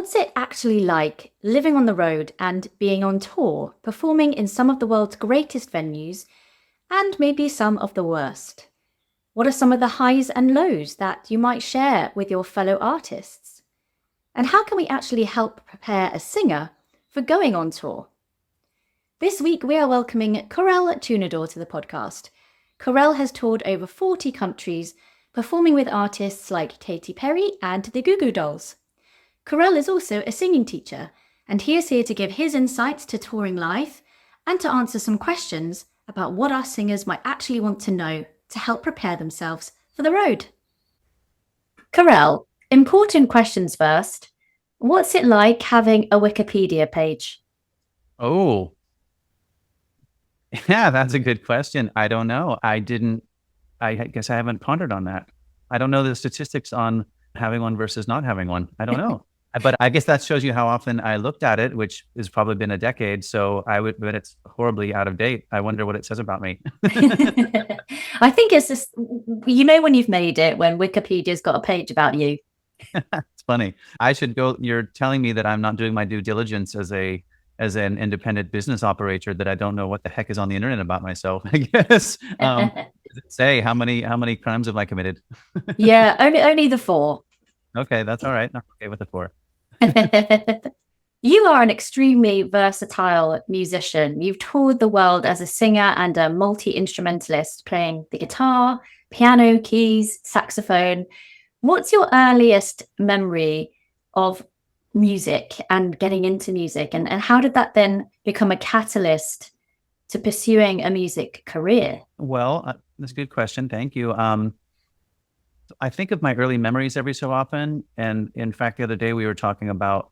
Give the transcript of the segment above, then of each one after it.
What's it actually like living on the road and being on tour, performing in some of the world's greatest venues and maybe some of the worst? What are some of the highs and lows that you might share with your fellow artists? And how can we actually help prepare a singer for going on tour? This week, we are welcoming Korel Tunador to the podcast. Korel has toured over 40 countries, performing with artists like Katy and the Goo Goo Dolls. Korel is also a singing teacher, and he is here to give his insights to touring life and to answer some questions about what our singers might actually want to know to help prepare themselves for the road. Korel, important questions first. What's it like having a Wikipedia page? Oh, yeah, that's a good question. I don't know. I guess I haven't pondered on that. I don't know the statistics on having one versus not having one. I don't know. But I guess that shows you how often I looked at it, which has probably been a decade. So but it's horribly out of date. I wonder what it says about me. I think it's just, when you've made it, when Wikipedia's got a page about you. It's funny. I should go. You're telling me that I'm not doing my due diligence as an independent business operator, that I don't know what the heck is on the internet about myself, I guess. Does it say how many crimes have I committed? Yeah, only the four. Okay, that's all right. I'm okay with the four. You are an extremely versatile musician. You've toured the world as a singer and a multi-instrumentalist, playing the guitar, piano, keys, saxophone. What's your earliest memory of music and getting into music? And how did that then become a catalyst to pursuing a music career? Well, that's a good question. Thank you. I think of my early memories every so often. And in fact, the other day we were talking about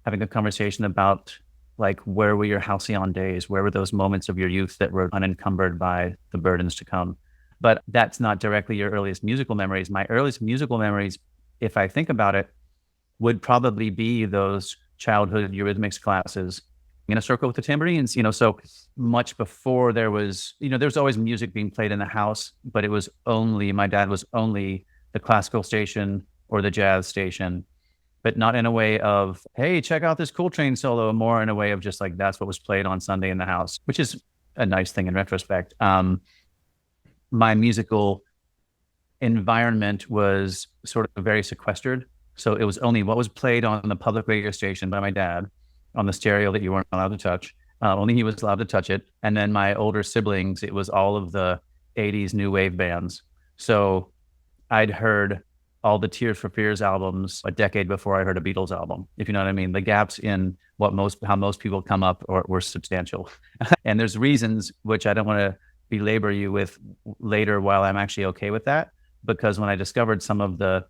having a conversation about, like, where were your halcyon days? Where were those moments of your youth that were unencumbered by the burdens to come? But that's not directly your earliest musical memories. My earliest musical memories, if I think about it, would probably be those childhood Eurythmics classes in a circle with the tambourines, so much before there was always music being played in the house, but my dad was only the classical station or the jazz station, but not in a way of, hey, check out this Cool Train solo, more in a way of just like, that's what was played on Sunday in the house, which is a nice thing in retrospect. My musical environment was sort of very sequestered. So it was only what was played on the public radio station by my dad on the stereo that you weren't allowed to touch. Only he was allowed to touch it. And then my older siblings, it was all of the 80s new wave bands. So I'd heard all the Tears for Fears albums a decade before I heard a Beatles album, if you know what I mean. The gaps in how most people come up were substantial. And there's reasons which I don't want to belabor you with later, while I'm actually okay with that, because when I discovered some of the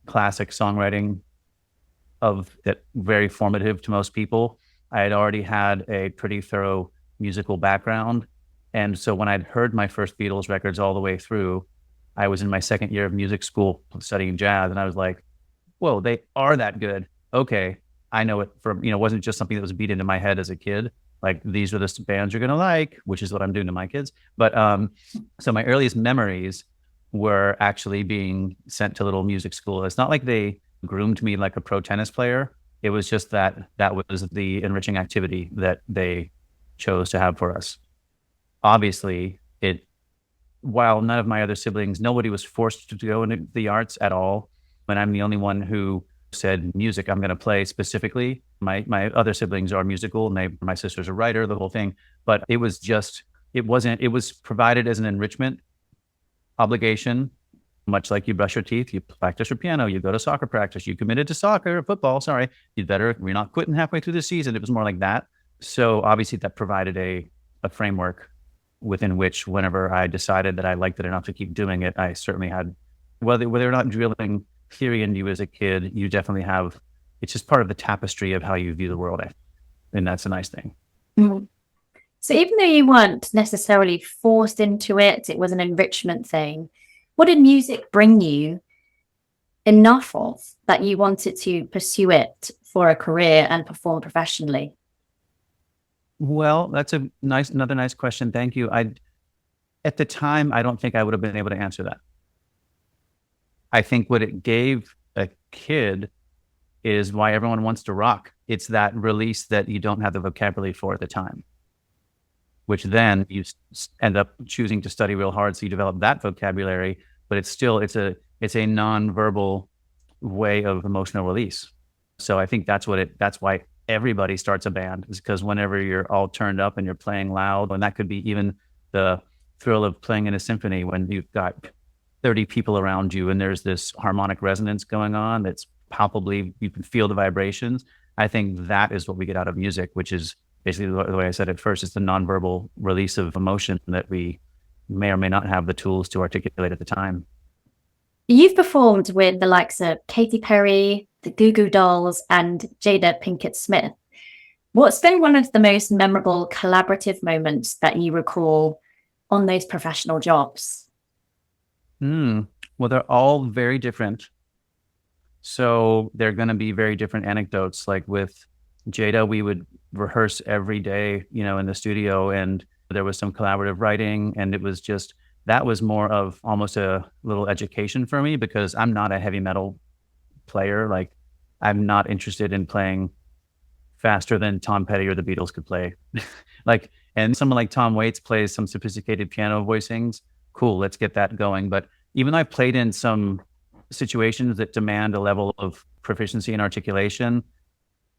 classic songwriting of that, very formative to most people, I had already had a pretty thorough musical background. And so when I'd heard my first Beatles records all the way through, I was in my second year of music school studying jazz, and I was like, whoa, they are that good. Okay, I know it from, it wasn't just something that was beat into my head as a kid. Like, these are the bands you're going to like, which is what I'm doing to my kids. But so my earliest memories were actually being sent to little music school. It's not like they groomed me like a pro tennis player. It was just that was the enriching activity that they chose to have for us. Obviously, while none of my other siblings, nobody was forced to go into the arts at all. And I'm the only one who said, music, I'm going to play specifically. My other siblings are musical, and my sister's a writer, the whole thing. But it was provided as an enrichment obligation, much like you brush your teeth, you practice your piano, you go to soccer practice, you committed to football, sorry, we're not quitting halfway through the season. It was more like that. So obviously that provided a framework within which, whenever I decided that I liked it enough to keep doing it, I certainly had, whether or not drilling theory into you as a kid, you definitely have, it's just part of the tapestry of how you view the world. And that's a nice thing. Mm. So even though you weren't necessarily forced into it, it was an enrichment thing. What did music bring you enough of that you wanted to pursue it for a career and perform professionally? Well, that's another nice question. Thank you. At the time, I don't think I would have been able to answer that. I think what it gave a kid is why everyone wants to rock. It's that release that you don't have the vocabulary for at the time, which then you end up choosing to study real hard. So you develop that vocabulary, but it's a non-verbal way of emotional release. So I think that's why everybody starts a band, is because whenever you're all turned up and you're playing loud, and that could be even the thrill of playing in a symphony when you've got 30 people around you and there's this harmonic resonance going on that's palpably, you can feel the vibrations. I think that is what we get out of music, which is basically the way I said it first. It's the nonverbal release of emotion that we may or may not have the tools to articulate at the time. You've performed with the likes of Katy Perry, the Goo Goo Dolls, and Jada Pinkett Smith. What's been one of the most memorable collaborative moments that you recall on those professional jobs? Well, they're all very different. So they're going to be very different anecdotes. Like with Jada, we would rehearse every day, in the studio, and there was some collaborative writing, and that was more of almost a little education for me, because I'm not a heavy metal player. Like, I'm not interested in playing faster than Tom Petty or the Beatles could play. And someone like Tom Waits plays some sophisticated piano voicings. Cool, let's get that going. But even though I played in some situations that demand a level of proficiency and articulation,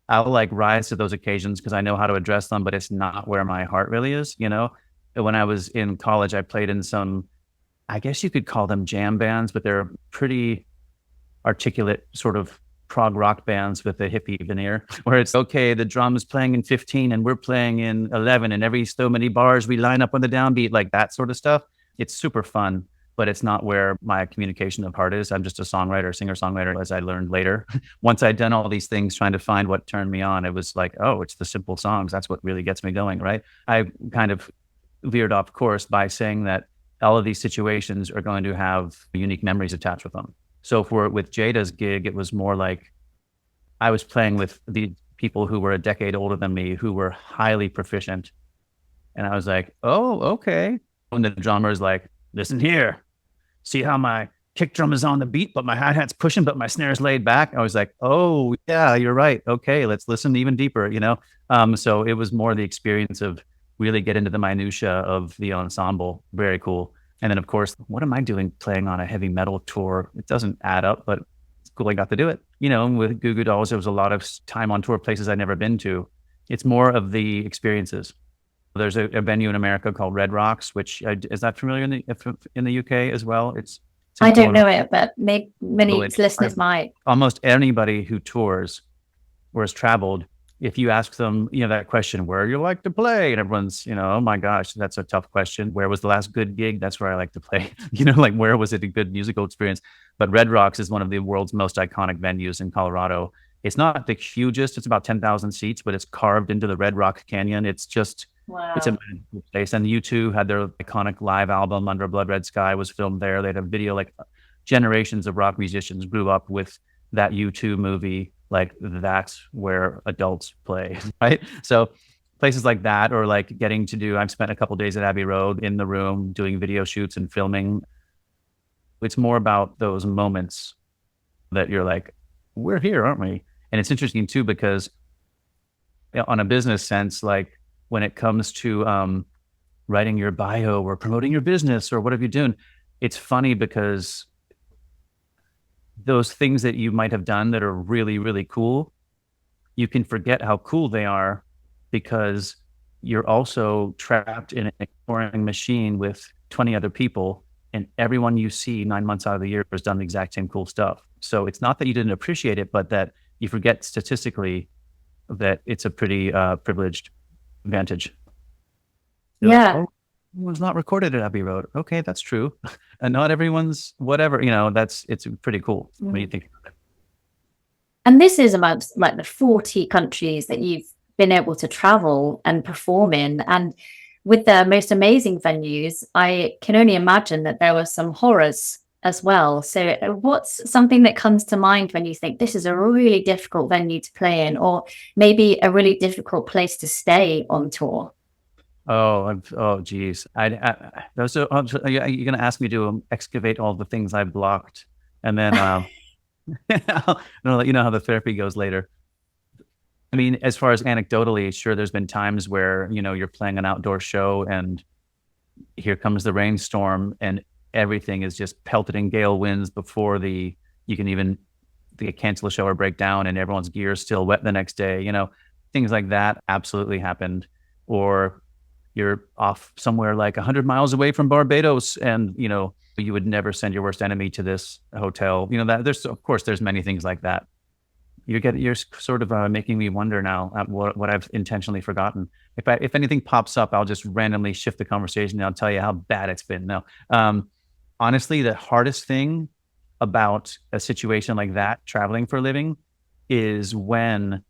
I'll rise to those occasions because I know how to address them, but it's not where my heart really is. When I was in college, I played in some, I guess you could call them jam bands, but they're pretty articulate sort of prog rock bands with a hippie veneer, where it's okay, the drum is playing in 15 and we're playing in 11, and every so many bars we line up on the downbeat, like that sort of stuff. It's super fun, but it's not where my communication of heart is. I'm just a songwriter, singer-songwriter, as I learned later. Once I'd done all these things trying to find what turned me on, it was like, oh, it's the simple songs. That's what really gets me going, right? I kind of veered off course by saying that all of these situations are going to have unique memories attached with them. So with Jada's gig, it was more like I was playing with the people who were a decade older than me, who were highly proficient. And I was like, oh, okay. And the drummer's like, listen here, see how my kick drum is on the beat, but my hi-hat's pushing, but my snare's laid back. I was like, oh, yeah, you're right. Okay, let's listen even deeper, So it was more the experience of really get into the minutia of the ensemble. Very cool. And then, of course, what am I doing playing on a heavy metal tour? It doesn't add up, but it's cool I got to do it. With Goo Goo Dolls, there was a lot of time on tour, places I'd never been to. It's more of the experiences. There's a venue in America called Red Rocks, which is that familiar in the UK as well? I don't know it, but many listeners might. Almost anybody who tours or has traveled, if you ask them, that question, where you like to play? And everyone's, oh my gosh, that's a tough question. Where was the last good gig? That's where I like to play. Where was it a good musical experience? But Red Rocks is one of the world's most iconic venues in Colorado. It's not the hugest. It's about 10,000 seats, but it's carved into the Red Rock Canyon. It's just, wow. It's a magical place. And U2 had their iconic live album, Under a Blood Red Sky, was filmed there. They had a video, generations of rock musicians grew up with that U2 movie. That's where adults play, right? So places like that, or getting to do, I've spent a couple of days at Abbey Road in the room doing video shoots and filming. It's more about those moments that you're like, we're here, aren't we? And it's interesting too, because on a business sense, when it comes to writing your bio or promoting your business or whatever you're doing, it's funny because those things that you might have done that are really, really cool, you can forget how cool they are because you're also trapped in a boring machine with 20 other people, and everyone you see 9 months out of the year has done the exact same cool stuff. So it's not that you didn't appreciate it, but that you forget statistically that it's a pretty privileged vantage. Yeah. It was not recorded at Abbey Road. Okay, that's true. And not everyone's whatever, it's pretty cool when you think about it. And this is amongst the 40 countries that you've been able to travel and perform in. And with the most amazing venues, I can only imagine that there were some horrors as well. So what's something that comes to mind when you think this is a really difficult venue to play in, or maybe a really difficult place to stay on tour? Geez. You're going to ask me to excavate all the things I blocked. And then I'll let you know how the therapy goes later. I mean, as far as anecdotally, sure, there's been times where, you're playing an outdoor show and here comes the rainstorm and everything is just pelted in gale winds before you can even cancel a show or break down and everyone's gear is still wet the next day. Things like that absolutely happened. Or you're off somewhere like 100 miles away from Barbados and, you would never send your worst enemy to this hotel. That there's many things like that. You're sort of making me wonder now at what I've intentionally forgotten. If anything pops up, I'll just randomly shift the conversation and I'll tell you how bad it's been. No, honestly, the hardest thing about a situation like that, traveling for a living, is when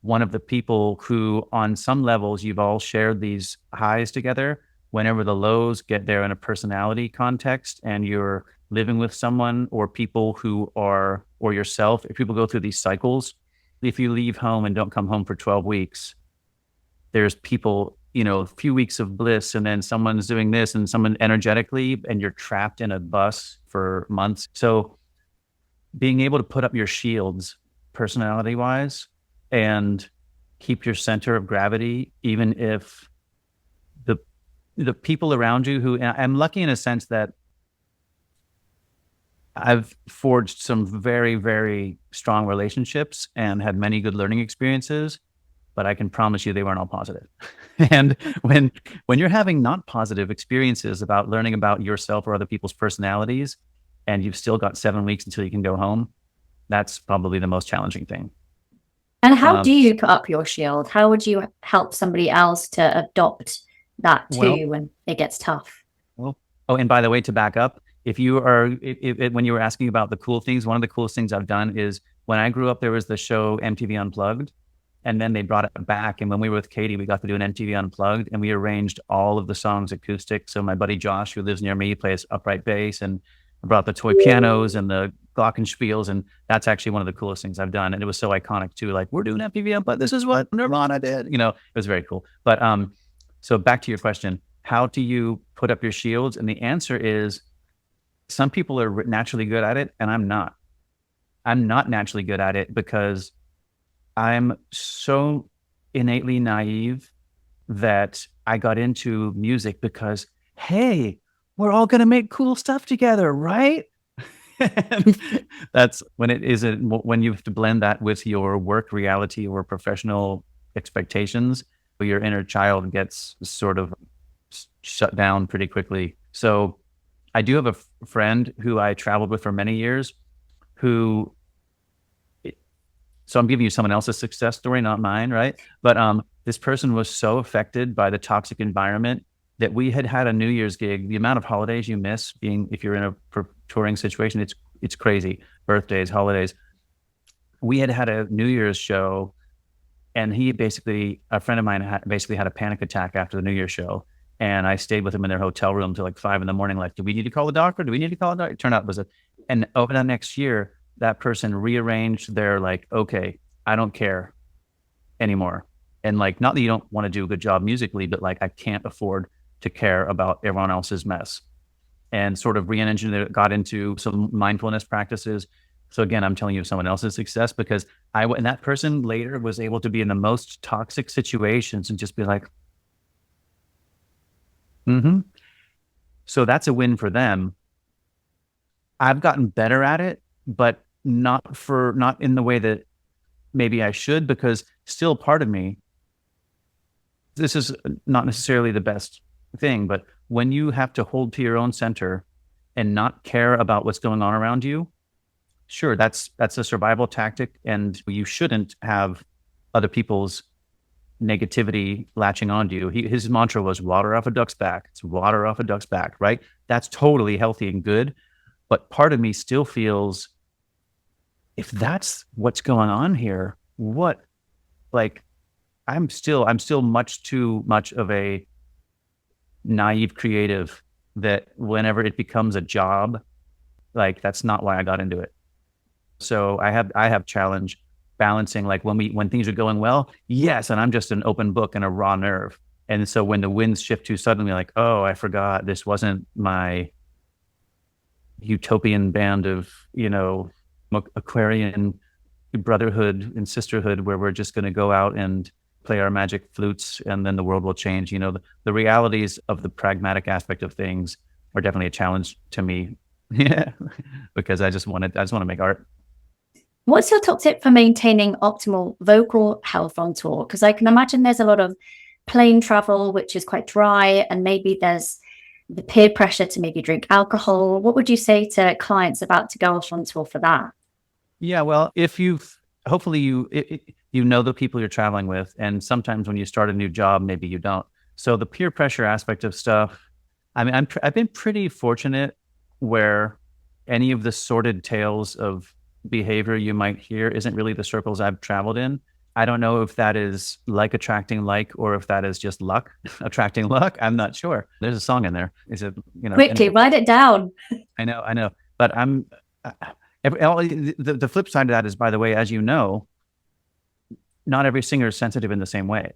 one of the people who, on some levels, you've all shared these highs together, whenever the lows get there in a personality context and you're living with someone or people or yourself, if people go through these cycles, if you leave home and don't come home for 12 weeks, there's people, a few weeks of bliss and then someone's doing this and someone energetically, and you're trapped in a bus for months. So being able to put up your shields personality wise and keep your center of gravity, even if the people around you who, and I'm lucky in a sense that I've forged some very, very strong relationships and had many good learning experiences, but I can promise you they weren't all positive. And when you're having not positive experiences about learning about yourself or other people's personalities, and you've still got 7 weeks until you can go home, that's probably the most challenging thing. And how do you put up your shield? How would you help somebody else to adopt that too when it gets tough? Well, oh, and by the way, to back up, when you were asking about the cool things, one of the coolest things I've done is when I grew up, there was the show MTV Unplugged, and then they brought it back. And when we were with Katy, we got to do an MTV Unplugged, and we arranged all of the songs acoustic. So my buddy Josh, who lives near me, plays upright bass, and I brought the toy pianos and the glockenspiels, and that's actually one of the coolest things I've done. And it was so iconic too. Like, we're doing MTV Unplugged. This is what Nirvana did. It was very cool. But so back to your question, how do you put up your shields? And the answer is, some people are naturally good at it, and I'm not. I'm not naturally good at it because I'm so innately naive that I got into music because, hey, we're all going to make cool stuff together, right? That's when you have to blend that with your work reality or professional expectations, your inner child gets sort of shut down pretty quickly. So I do have a friend who I traveled with for many years so I'm giving you someone else's success story, not mine, right? But this person was so affected by the toxic environment that we had a New Year's gig. The amount of holidays you miss if you're in a touring situation, it's crazy. Birthdays, holidays. We had a New Year's show, and a friend of mine had a panic attack after the New Year's show. And I stayed with him in their hotel room till like 5 a.m. Like, do we need to call the doctor? Do we need to call the doctor? It turned out and over that next year, that person rearranged their okay, I don't care anymore. And not that you don't want to do a good job musically, but I can't afford to care about everyone else's mess. And sort of re-engineered, got into some mindfulness practices. So again, I'm telling you someone else's success because and that person later was able to be in the most toxic situations and just be like, so that's a win for them. I've gotten better at it, but not in the way that maybe I should, because still part of me, this is not necessarily the best thing, but when you have to hold to your own center and not care about what's going on around you, sure, that's a survival tactic, and you shouldn't have other people's negativity latching onto you. His mantra was water off a duck's back. It's water off a duck's back, right? That's totally healthy and good. But part of me still feels, if that's what's going on here, I'm still much too much of a naive creative that whenever it becomes a job, that's not why I got into it. So I have challenge balancing, when things are going well, yes, and I'm just an open book and a raw nerve. And so when the winds shift too suddenly, oh, I forgot this wasn't my utopian band of, Aquarian brotherhood and sisterhood where we're just going to go out and play our magic flutes and then the world will change. The realities of the pragmatic aspect of things are definitely a challenge to me. Yeah, because I just want to make art. What's your top tip for maintaining optimal vocal health on tour? Because I can imagine there's a lot of plane travel, which is quite dry, and maybe there's the peer pressure to maybe drink alcohol. What would you say to clients about to go off on tour for that? Yeah, well, if you've hopefully you know the people you're traveling with, and sometimes when you start a new job, maybe you don't. So the peer pressure aspect of stuff, I mean, I've been pretty fortunate where any of the sordid tales of behavior you might hear isn't really the circles I've traveled in. I don't know if that is like attracting like, or if that is just luck, attracting luck. I'm not sure. There's a song in there. Is it, Quickly, write it down. I know. But the flip side of that is, by the way, as you know, not every singer is sensitive in the same way.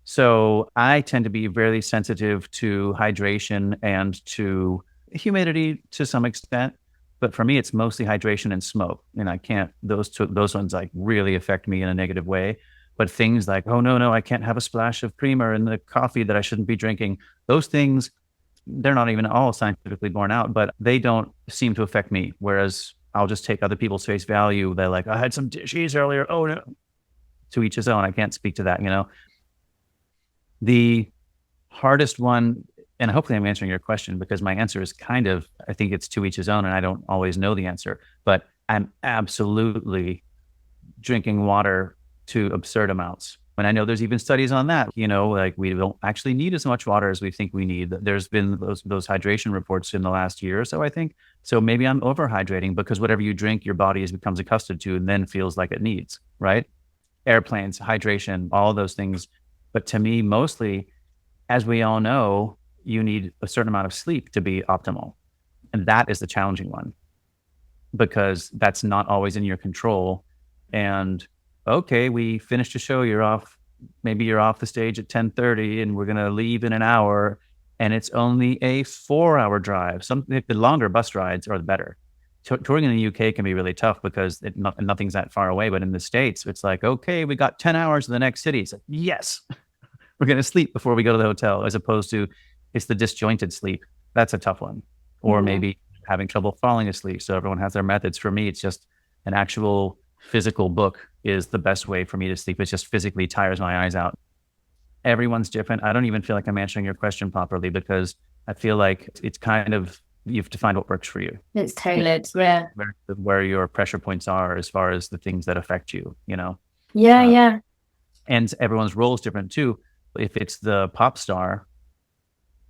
So I tend to be very sensitive to hydration and to humidity to some extent. But for me, it's mostly hydration and smoke. And I can't, those ones like really affect me in a negative way. But things like, oh, no, I can't have a splash of creamer in the coffee that I shouldn't be drinking. Those things, they're not even all scientifically borne out, but they don't seem to affect me. Whereas I'll just take other people's face value. They're like, I had some cheese earlier. Oh, no. To each his own. I can't speak to that, The hardest one, and hopefully I'm answering your question because my answer is I think it's to each his own and I don't always know the answer, but I'm absolutely drinking water to absurd amounts. And I know there's even studies on that, like we don't actually need as much water as we think we need. There's been those hydration reports in the last year or so, I think. So maybe I'm overhydrating because whatever you drink, your body becomes accustomed to and then feels like it needs, right? Airplanes, hydration, all those things. But to me, mostly, as we all know, you need a certain amount of sleep to be optimal. And that is the challenging one because that's not always in your control. And okay, we finished a show, maybe you're off the stage at 10:30 and we're going to leave in an hour and it's only a 4-hour drive. The longer bus rides are the better. Touring in the UK can be really tough because nothing's that far away. But in the States, it's like, okay, we got 10 hours to the next city. It's like, yes, we're going to sleep before we go to the hotel, as opposed to it's the disjointed sleep. That's a tough one. Or maybe having trouble falling asleep. So everyone has their methods. For me, it's just an actual physical book is the best way for me to sleep. It just physically tires my eyes out. Everyone's different. I don't even feel like I'm answering your question properly because I feel like it's kind of, you have to find what works for you. It's tailored, yeah. Where your pressure points are as far as the things that affect you, Yeah. And everyone's role is different too. If it's the pop star,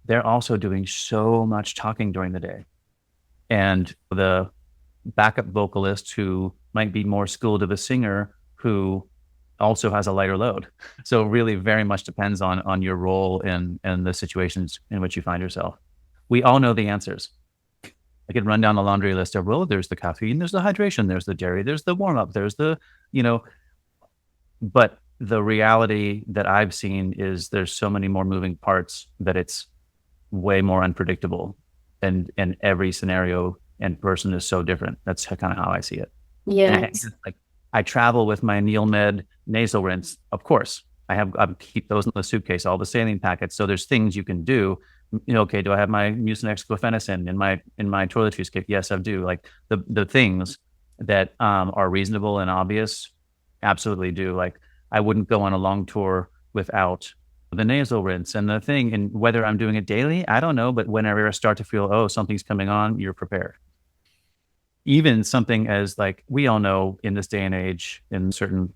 they're also doing so much talking during the day. And the backup vocalist who might be more skilled of a singer who also has a lighter load. So it really very much depends on your role and the situations in which you find yourself. We all know the answers. I could run down the laundry list of, well, there's the caffeine, there's the hydration, there's the dairy, there's the warm up, there's the, but the reality that I've seen is there's so many more moving parts that it's way more unpredictable. And every scenario and person is so different. That's kind of how I see it. Yeah. Like I travel with my Neil Med nasal rinse. Of course, I keep those in the suitcase, all the saline packets. So there's things you can do. Okay, do I have my Mucinex guaifenesin in my toiletries kit? Yes, I do. Like the things that are reasonable and obvious, absolutely do. Like I wouldn't go on a long tour without the nasal rinse and the thing. And whether I'm doing it daily, I don't know. But whenever I start to feel, oh, something's coming on, you're prepared. Even something as like we all know in this day and age, in certain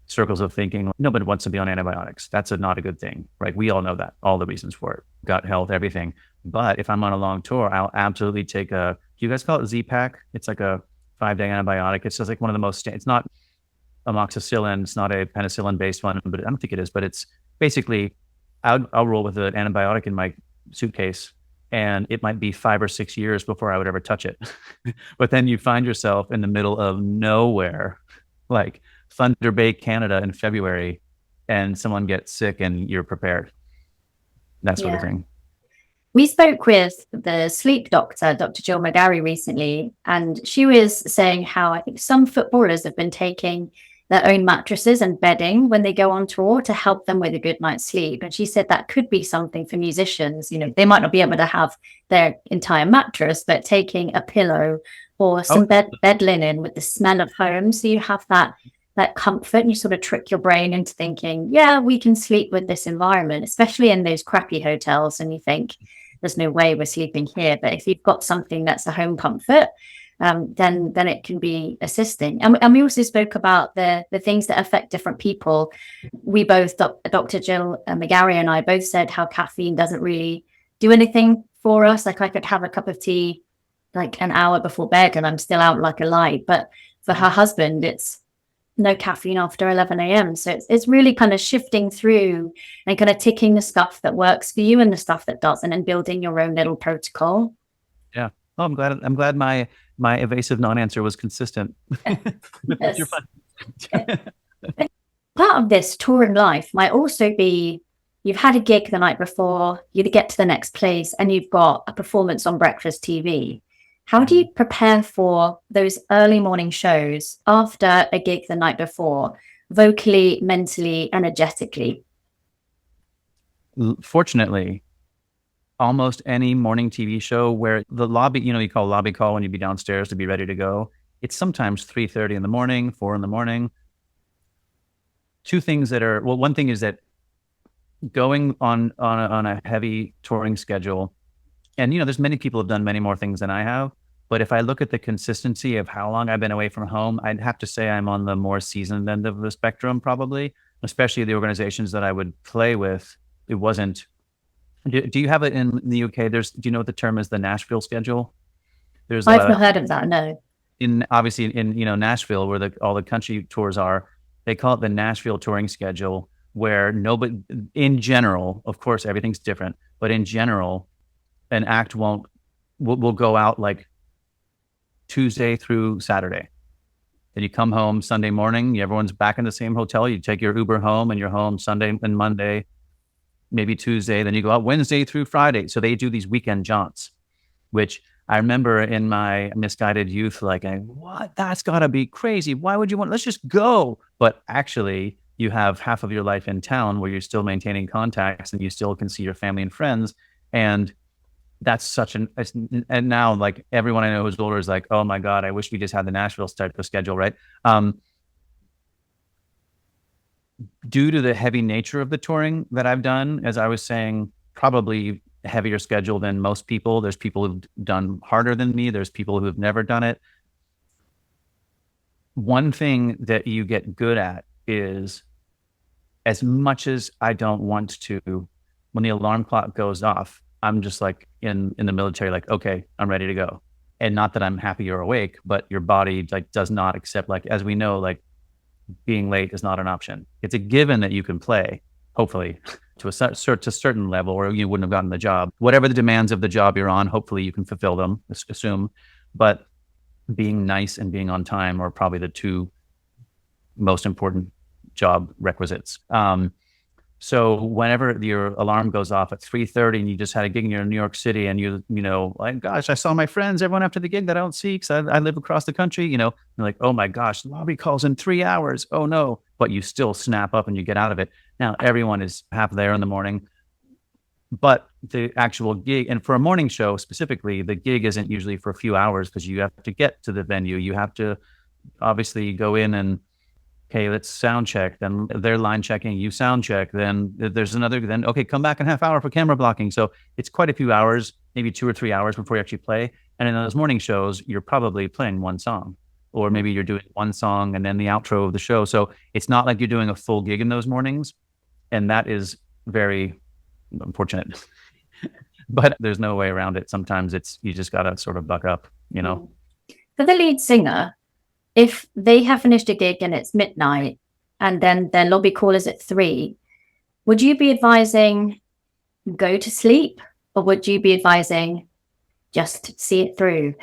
circles of thinking, nobody wants to be on antibiotics. That's not a good thing, right? We all know that, all the reasons for it, gut health, everything. But if I'm on a long tour, I'll absolutely take do you guys call it Z-Pack? It's like a 5-day antibiotic. It's just like one of the most, it's not amoxicillin, it's not a penicillin-based one, but I don't think it is. But it's basically, I'll roll with an antibiotic in my suitcase, and it might be 5 or 6 years before I would ever touch it. But then you find yourself in the middle of nowhere, like Thunder Bay, Canada in February, and someone gets sick and you're prepared. That sort of thing. We spoke with the sleep doctor, Dr. Jill McGarry, recently, and she was saying how I think some footballers have been taking their own mattresses and bedding when they go on tour to help them with a good night's sleep. And she said that could be something for musicians. You know, they might not be able to have their entire mattress, but taking a pillow or Oh, some bed linen with the smell of home, so you have that comfort, and you sort of trick your brain into thinking, yeah, we can sleep with this environment, especially in those crappy hotels. And you think, there's no way we're sleeping here. But if you've got something that's a home comfort, then it can be assisting. And we also spoke about the things that affect different people. We both, Dr. Jill McGarry and I both said how caffeine doesn't really do anything for us. Like I could have a cup of tea like an hour before bed and I'm still out like a light. But for her husband, it's no caffeine after 11 a.m. So it's really kind of shifting through and kind of ticking the stuff that works for you and the stuff that doesn't, and building your own little protocol. yeah. Oh, I'm glad my evasive non-answer was consistent. Yes. You're fine. Part of this touring life might also be you've had a gig the night before, you get to the next place, and you've got a performance on breakfast TV. How do you prepare for those early morning shows after a gig the night before, vocally, mentally, energetically? Fortunately, almost any morning TV show where the lobby, you call lobby call when you be downstairs to be ready to go. It's sometimes 3:30 in the morning, 4 in the morning. Two things that are, well, one thing is that going on a heavy touring schedule, and there's many people have done many more things than I have. But if I look at the consistency of how long I've been away from home, I'd have to say I'm on the more seasoned end of the spectrum, probably, especially the organizations that I would play with. It wasn't. Do you have it in the UK? Do you know what the term is? The Nashville schedule. I've not heard of that. No. Obviously in Nashville, where all the country tours are, they call it the Nashville touring schedule, where nobody, in general, of course, everything's different, but in general, an act will go out like Tuesday through Saturday. Then you come home Sunday morning, everyone's back in the same hotel. You take your Uber home and you're home Sunday and Monday, maybe Tuesday. Then you go out Wednesday through Friday. So they do these weekend jaunts, which I remember in my misguided youth, like, what? That's got to be crazy. Why would you let's just go. But actually, you have half of your life in town where you're still maintaining contacts and you still can see your family and friends. And that's and now like everyone I know who's older is like, oh my God, I wish we just had the Nashville type of schedule, right? Due to the heavy nature of the touring that I've done, as I was saying, probably heavier schedule than most people. There's people who've done harder than me. There's people who've never done it. One thing that you get good at is, as much as I don't want to, when the alarm clock goes off, I'm just like in the military, like, okay, I'm ready to go. And not that I'm happy you're awake, but your body like does not accept, like, as we know, like being late is not an option. It's a given that you can play, hopefully, to a certain level, or you wouldn't have gotten the job. Whatever the demands of the job you're on, hopefully you can fulfill them, assume. But being nice and being on time are probably the two most important job requisites. So whenever your alarm goes off at 3:30 and you just had a gig and you're in New York City and you like, gosh, I saw my friends, everyone after the gig that I don't see because I live across the country, you're like, oh my gosh, lobby calls in 3 hours. Oh no. But you still snap up and you get out of it. Now everyone is half there in the morning, but the actual gig, and for a morning show specifically, the gig isn't usually for a few hours because you have to get to the venue. You have to obviously go in and, okay, let's sound check. Then they're line checking, you sound check. Then there's another, then, okay, come back in a half hour for camera blocking. So it's quite a few hours, maybe 2 or 3 hours before you actually play. And in those morning shows, you're probably playing one song, or maybe you're doing one song and then the outro of the show. So it's not like you're doing a full gig in those mornings. And that is very unfortunate, but there's no way around it. Sometimes you just got to sort of buck up, For the lead singer, if they have finished a gig and it's midnight and then their lobby call is at 3, would you be advising go to sleep, or would you be advising just see it through?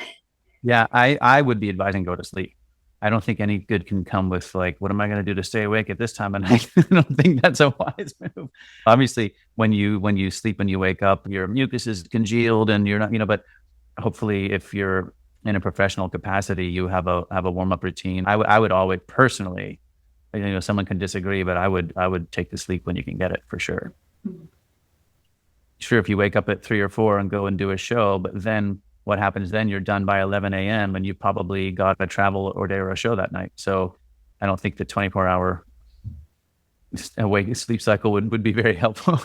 Yeah, I would be advising go to sleep. I don't think any good can come with like, what am I going to do to stay awake at this time of night? I don't think that's a wise move. Obviously, when you sleep and you wake up, your mucus is congealed and you're not, but hopefully if you're in a professional capacity, you have a warm-up routine. I would always personally, someone can disagree, but I would take the sleep when you can get it for sure. Sure, if you wake up at 3 or 4 and go and do a show, but then what happens then? You're done by 11 a.m. and you probably got a travel or day or a show that night. So I don't think the 24-hour awake sleep cycle would be very helpful.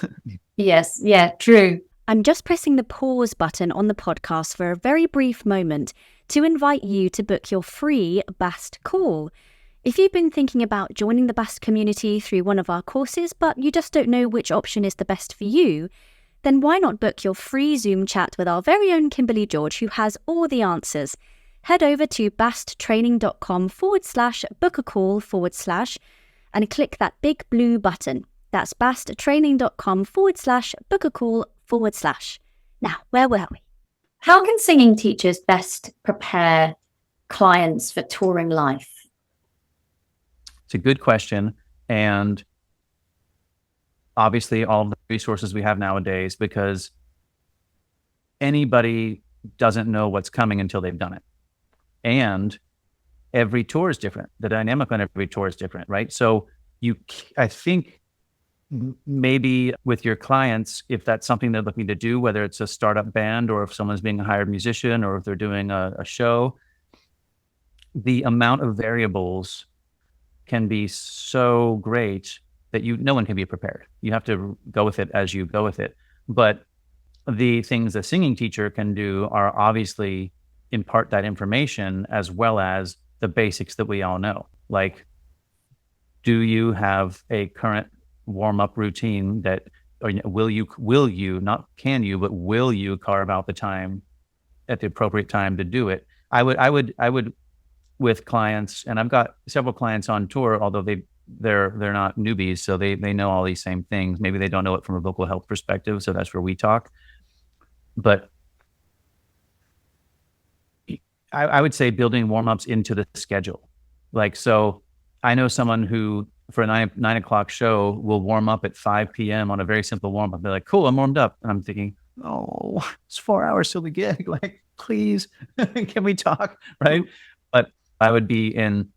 Yes, yeah, true. I'm just pressing the pause button on the podcast for a very brief moment to invite you to book your free BAST call. If you've been thinking about joining the BAST community through one of our courses, but you just don't know which option is the best for you, then why not book your free Zoom chat with our very own Kimberly George, who has all the answers. Head over to basttraining.com/book-a-call/ and click that big blue button. That's basttraining.com/book-a-call/. Now, where were we? How can singing teachers best prepare clients for touring life? It's a good question. And obviously all the resources we have nowadays, because anybody doesn't know what's coming until they've done it. And every tour is different. The dynamic on every tour is different, right? So I think maybe with your clients, if that's something they're looking to do, whether it's a startup band or if someone's being a hired musician or if they're doing a show, the amount of variables can be so great that no one can be prepared. You have to go with it as you go with it. But the things a singing teacher can do are obviously impart that information as well as the basics that we all know. Like, do you have a current warm-up routine or will you, not can you, but will you carve out the time at the appropriate time to do it? I would with clients, and I've got several clients on tour, although they're not newbies, so they know all these same things. Maybe they don't know it from a vocal health perspective, so that's where we talk. But I would say building warm-ups into the schedule. Like, so I know someone who for a 9 o'clock show will warm up at 5 p.m. on a very simple warm-up. They're like, cool, I'm warmed up. And I'm thinking, oh, it's 4 hours till the gig. Like, please, can we talk? Right. But I would be in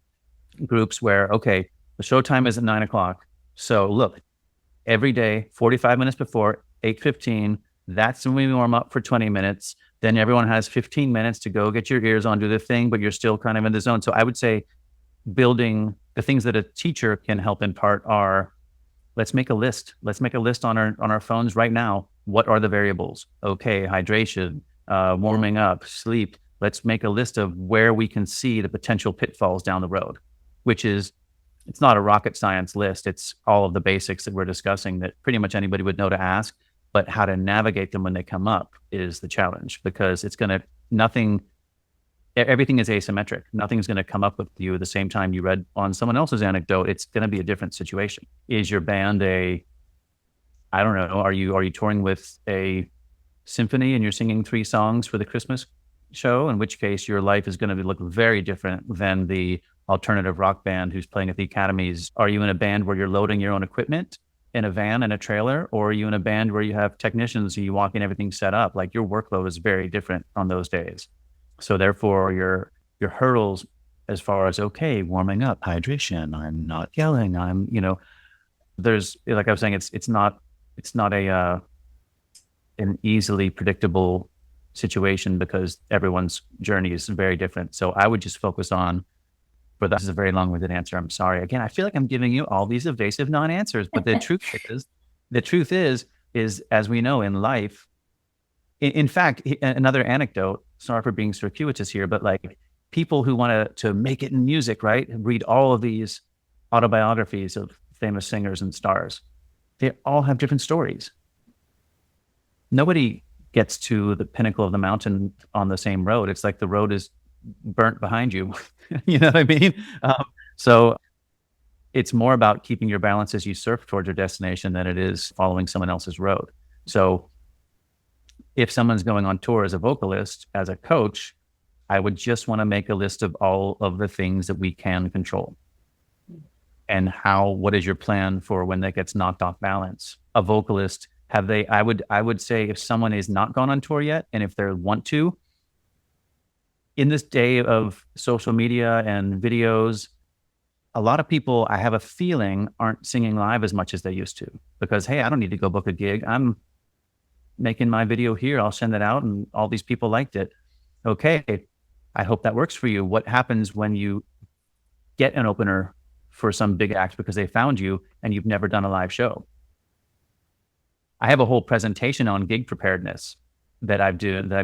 groups where, okay, the show time is at 9 o'clock. So look, every day, 45 minutes before, 8:15, that's when we warm up for 20 minutes. Then everyone has 15 minutes to go get your ears on, do the thing, but you're still kind of in the zone. So I would say building the things that a teacher can help impart are, let's make a list. Let's make a list on our phones right now. What are the variables? Okay, hydration, warming up, sleep. Let's make a list of where we can see the potential pitfalls down the road, which is, it's not a rocket science list. It's all of the basics that we're discussing that pretty much anybody would know to ask, but how to navigate them when they come up is the challenge, because everything is asymmetric. Nothing's going to come up with you at the same time you read on someone else's anecdote. It's going to be a different situation. Is your band I don't know, are you touring with a symphony and you're singing 3 songs for the Christmas show? In which case your life is going to look very different than the alternative rock band who's playing at the academies. Are you in a band where you're loading your own equipment in a van and a trailer, or are you in a band where you have technicians and you walk in, everything set up? Like, your workload is very different on those days. So therefore your hurdles as far as, okay, warming up, hydration, I'm not yelling, there's, like I was saying, it's not an easily predictable situation because everyone's journey is very different. So I would just focus on, this is a very long-winded answer. I'm sorry. Again, I feel like I'm giving you all these evasive non-answers, but the truth is, as we know in life, in fact, another anecdote, sorry for being circuitous here, but like, people who want to make it in music, right? Read all of these autobiographies of famous singers and stars. They all have different stories. Nobody gets to the pinnacle of the mountain on the same road. It's like the road is burnt behind you. You know what I mean? So it's more about keeping your balance as you surf towards your destination than it is following someone else's road. So if someone's going on tour as a vocalist, as a coach, I would just want to make a list of all of the things that we can control. And what is your plan for when that gets knocked off balance? A vocalist, I would say if someone is not gone on tour yet, and if they want to, in this day of social media and videos, a lot of people, I have a feeling, aren't singing live as much as they used to because, hey, I don't need to go book a gig. I'm making my video here. I'll send it out and all these people liked it. Okay, I hope that works for you. What happens when you get an opener for some big act because they found you and you've never done a live show? I have a whole presentation on gig preparedness that I've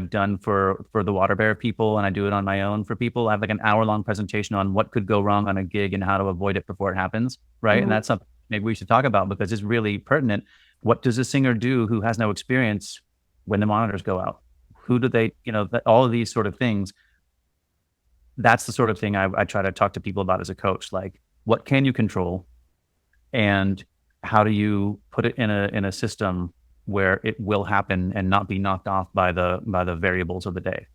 done for the Water Bear people, and I do it on my own for people. I have like an hour-long presentation on what could go wrong on a gig and how to avoid it before it happens, right? And that's something maybe we should talk about because it's really pertinent. What does a singer do who has no experience when the monitors go out? Who do they, all of these sort of things. That's the sort of thing I try to talk to people about as a coach. Like, what can you control, and how do you put it in a system where it will happen and not be knocked off by the variables of the day?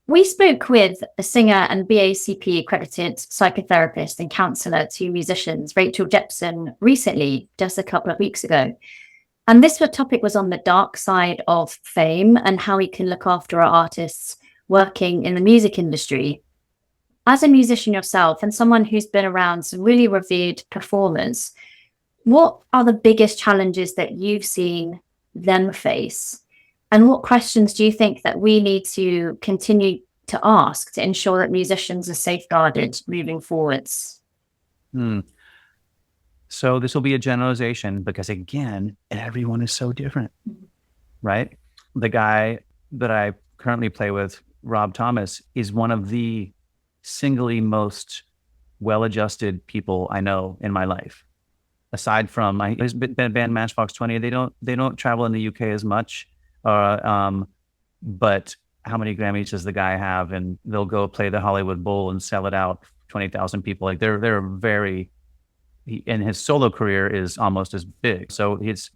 We spoke with a singer and BACP accredited psychotherapist and counselor to musicians, Rachel Jepson, recently, just a couple of weeks ago. And this topic was on the dark side of fame and how we can look after our artists working in the music industry. As a musician yourself and someone who's been around some really revered performers, what are the biggest challenges that you've seen them face? And what questions do you think that we need to continue to ask to ensure that musicians are safeguarded moving forwards? So this will be a generalization because, again, everyone is so different, right? The guy that I currently play with, Rob Thomas, is one of the singly most well-adjusted people I know in my life. Aside from his band Matchbox 20, they don't travel in the UK as much. But how many Grammys does the guy have? And they'll go play the Hollywood Bowl and sell it out, 20,000 people. Like they're very, and his solo career is almost as big. So it's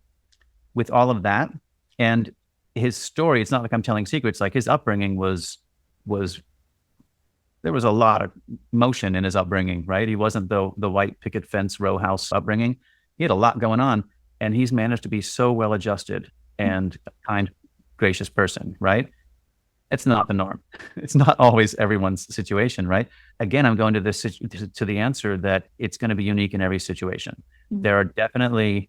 with all of that and his story. It's not like I'm telling secrets. Like his upbringing was there was a lot of motion in his upbringing, right? He wasn't the white picket fence row house upbringing. He had a lot going on, and he's managed to be so well adjusted and a kind, gracious person, right? It's not the norm. It's not always everyone's situation, right? Again, I'm going to the answer that it's going to be unique in every situation. There are definitely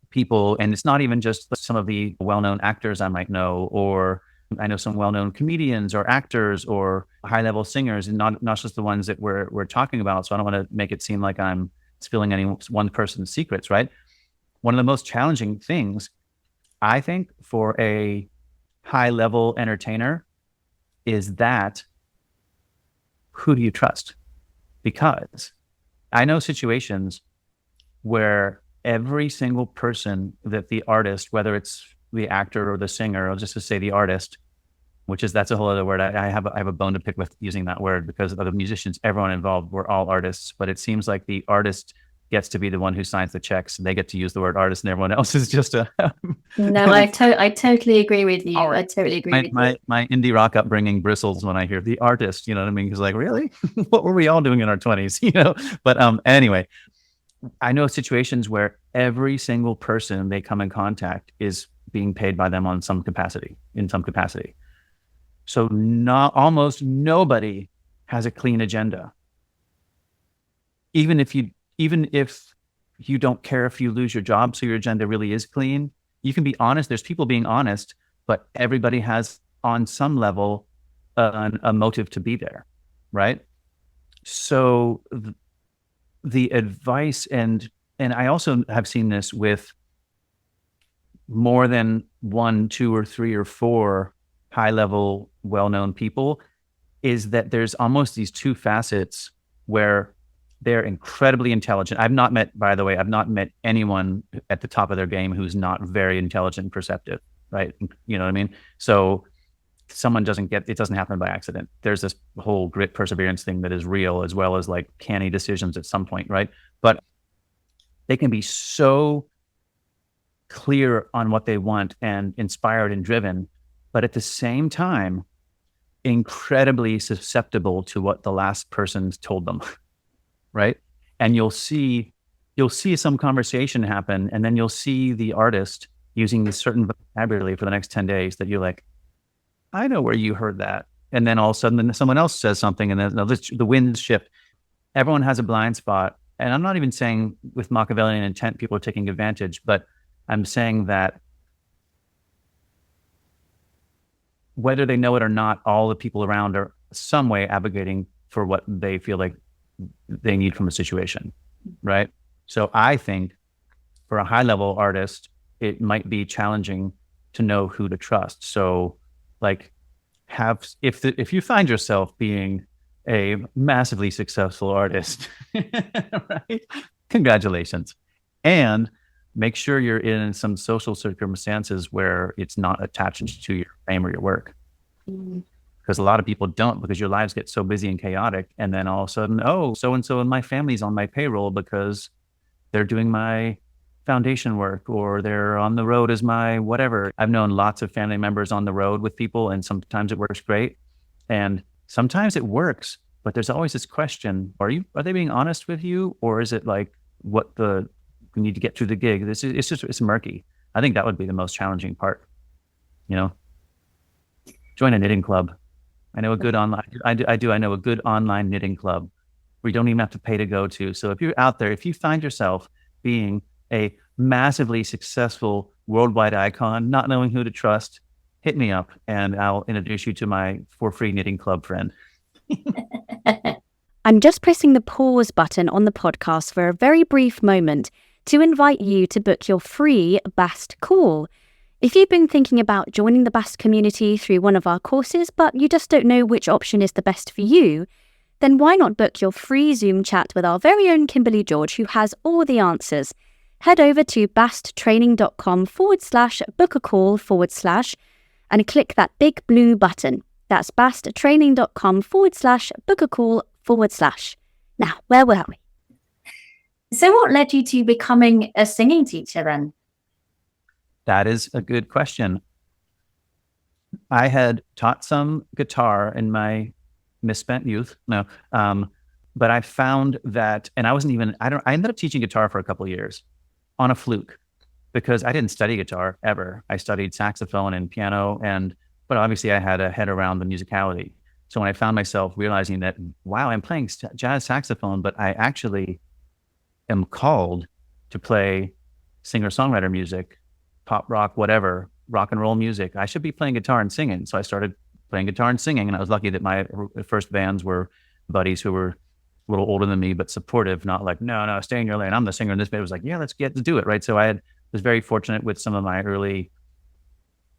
people, and it's not even just some of the well-known actors I might know, or I know some well-known comedians or actors or high-level singers, and not just the ones that we're talking about. So I don't want to make it seem like I'm spilling any one person's secrets, right? One of the most challenging things, I think, for a high-level entertainer is that who do you trust? Because I know situations where every single person that the artist, whether it's the actor or the singer, or just to say the artist, that's a whole other word. I have a bone to pick with using that word because of the musicians, everyone involved, we're all artists, but it seems like the artist gets to be the one who signs the checks and they get to use the word artist and everyone else is just a... No, I totally agree with you. I totally agree with you. My indie rock upbringing bristles when I hear the artist, you know what I mean? Because like, really? What were we all doing in our 20s, But anyway, I know situations where every single person they come in contact is being paid by them in some capacity. So almost nobody has a clean agenda. Even if you don't care if you lose your job, so your agenda really is clean, you can be honest. There's people being honest, but everybody has on some level a motive to be there, right? So the advice, and I also have seen this with more than 1, 2, or 3, or 4 high-level, well-known people, is that there's almost these two facets where they're incredibly intelligent. I've not met anyone at the top of their game who's not very intelligent and perceptive, right? You know what I mean? So someone it doesn't happen by accident. There's this whole grit, perseverance thing that is real, as well as like canny decisions at some point, right? But they can be so clear on what they want and inspired and driven, but at the same time, incredibly susceptible to what the last person told them, right? And you'll see some conversation happen, and then you'll see the artist using this certain vocabulary for the next 10 days that you're like, I know where you heard that. And then all of a sudden someone else says something, and then the winds shift. Everyone has a blind spot. And I'm not even saying with Machiavellian intent, people are taking advantage, but I'm saying that whether they know it or not, all the people around are some way advocating for what they feel like they need from a situation, right? So I think for a high level artist, it might be challenging to know who to trust. So like if you find yourself being a massively successful artist, right? Congratulations. And make sure you're in some social circumstances where it's not attached to your fame or your work. Because a lot of people don't, because your lives get so busy and chaotic. And then all of a sudden, oh, so-and-so in my family's on my payroll because they're doing my foundation work, or they're on the road as my whatever. I've known lots of family members on the road with people, and sometimes it works great. And sometimes it works, but there's always this question, are they being honest with you? Or is it like we need to get through the gig? It's murky. I think that would be the most challenging part, Join a knitting club. I know a good online, I know a good online knitting club where you don't even have to pay to go to. So if you're out there, if you find yourself being a massively successful worldwide icon, not knowing who to trust, hit me up and I'll introduce you to my for free knitting club friend. I'm just pressing the pause button on the podcast for a very brief moment to invite you to book your free BAST call. If you've been thinking about joining the BAST community through one of our courses, but you just don't know which option is the best for you, then why not book your free Zoom chat with our very own Kimberly George, who has all the answers. Head over to basttraining.com/book-a-call/ and click that big blue button. That's basttraining.com/book-a-call/. Now, where were we? So what led you to becoming a singing teacher then? That is a good question. I had taught some guitar in my misspent youth. No, but I found that, and I ended up teaching guitar for a couple of years on a fluke because I didn't study guitar ever. I studied saxophone and piano, but obviously I had a head around the musicality. So when I found myself realizing that, wow, I'm playing jazz saxophone, but I actually am called to play singer-songwriter music, pop rock, whatever, rock and roll music. I should be playing guitar and singing. So I started playing guitar and singing. And I was lucky that my first bands were buddies who were a little older than me, but supportive, not like, no, stay in your lane. I'm the singer in this band. It was like, yeah, let's get to do it. Right. So was very fortunate with some of my early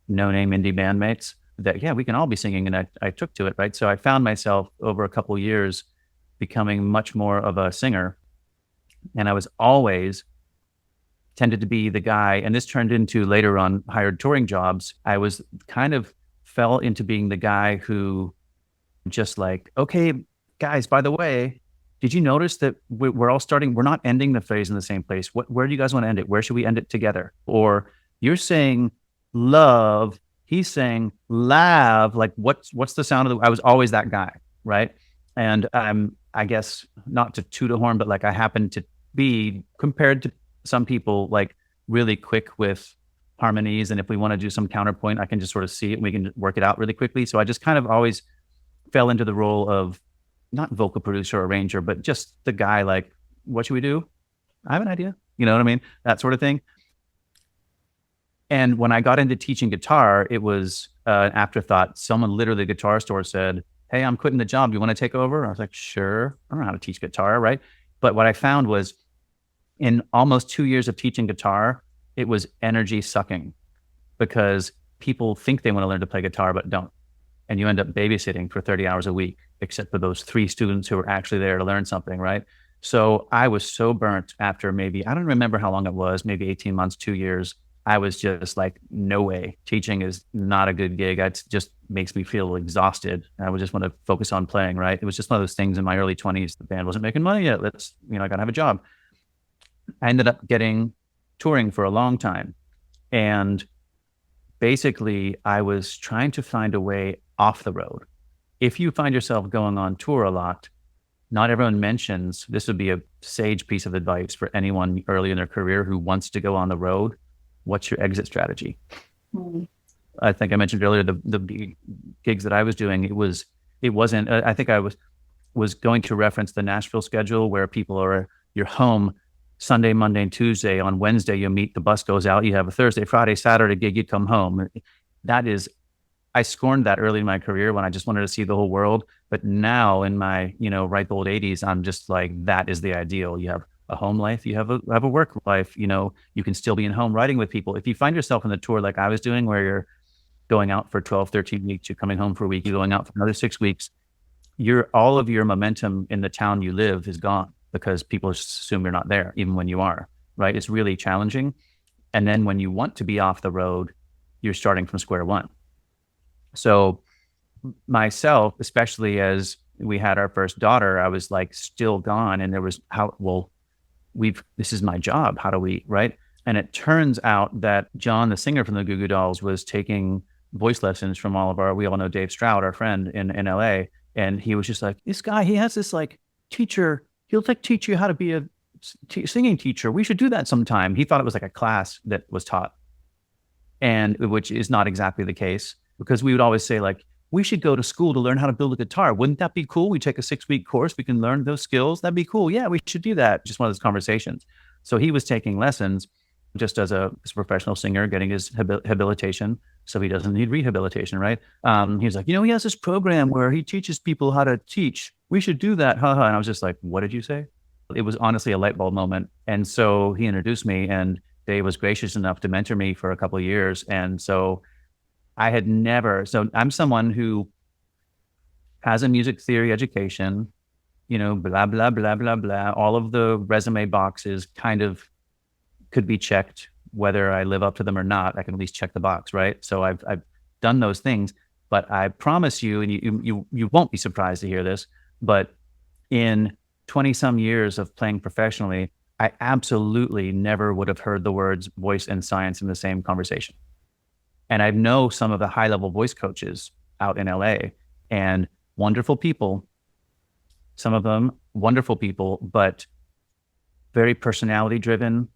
no-name indie bandmates that, yeah, we can all be singing. And I took to it. Right. So I found myself over a couple of years becoming much more of a singer. And I was always tended to be the guy, and this turned into later on hired touring jobs. I was kind of fell into being the guy who just like, okay, guys, by the way, did you notice that we're not ending the phrase in the same place? Where do you guys want to end it? Where should we end it together? Or you're saying love, he's saying lav, like what's the sound of I was always that guy, right? And I guess not to toot a horn, but like I happen to be, compared to some people, like really quick with harmonies. And if we want to do some counterpoint, I can just sort of see it and we can work it out really quickly. So I just kind of always fell into the role of not vocal producer or arranger, but just the guy like, what should we do? I have an idea. You know what I mean? That sort of thing. And when I got into teaching guitar, it was an afterthought. Someone literally, the guitar store said, hey, I'm quitting the job. You want to take over? I was like, sure. I don't know how to teach guitar, right? But what I found was in almost 2 years of teaching guitar, it was energy sucking because people think they want to learn to play guitar, but don't. And you end up babysitting for 30 hours a week, except for those 3 students who are actually there to learn something, right? So I was so burnt after maybe, I don't remember how long it was, maybe 18 months, 2 years. I was just like, no way. Teaching is not a good gig. It just makes me feel exhausted. I would just want to focus on playing, right? It was just one of those things in my early 20s. The band wasn't making money yet. I got to have a job. I ended up touring for a long time. And basically I was trying to find a way off the road. if you find yourself going on tour a lot, not everyone mentions, this would be a sage piece of advice for anyone early in their career who wants to go on the road. What's your exit strategy? I think I mentioned earlier the gigs that I was doing. It wasn't. I think I was going to reference the Nashville schedule where you're home Sunday, Monday, and Tuesday. On Wednesday, you meet, the bus goes out. You have a Thursday, Friday, Saturday gig. You come home. I scorned that early in my career when I just wanted to see the whole world. But now in my, ripe old 80s, I'm just like, that is the ideal. You have a home life, you have a work life, you can still be in home writing with people. If you find yourself in the tour like I was doing, where you're going out for 12, 13 weeks, you're coming home for a week, you're going out for another 6 weeks, all of your momentum in the town you live is gone because people assume you're not there, even when you are, right? It's really challenging. And then when you want to be off the road, you're starting from square one. So myself, especially as we had our first daughter, I was like still gone. And there was this is my job. How do we, right? And it turns out that John, the singer from the Goo Goo Dolls, was taking voice lessons from we all know Dave Stroud, our friend in LA. And he was just like, this guy, he has this like teacher, he'll like teach you how to be a singing teacher. We should do that sometime. He thought it was like a class that was taught, and which is not exactly the case, because we would always say like, we should go to school to learn how to build a guitar. Wouldn't that be cool? We take a 6-week course. We can learn those skills. That'd be cool. Yeah, we should do that. Just one of those conversations. So he was taking lessons just as a professional singer, getting his habilitation, so he doesn't need rehabilitation, right? He was like, he has this program where he teaches people how to teach. We should do that. And I was just like, what did you say? It was honestly a light bulb moment. And so he introduced me, and Dave was gracious enough to mentor me for a couple of years. And so I'm someone who has a music theory education, blah, blah, blah, blah, blah. All of the resume boxes kind of could be checked, whether I live up to them or not. I can at least check the box, right? So I've done those things, but I promise you, and you won't be surprised to hear this, but in 20 some years of playing professionally, I absolutely never would have heard the words voice and science in the same conversation. And I know some of the high level voice coaches out in LA, and wonderful people, some of them wonderful people, but very personality driven.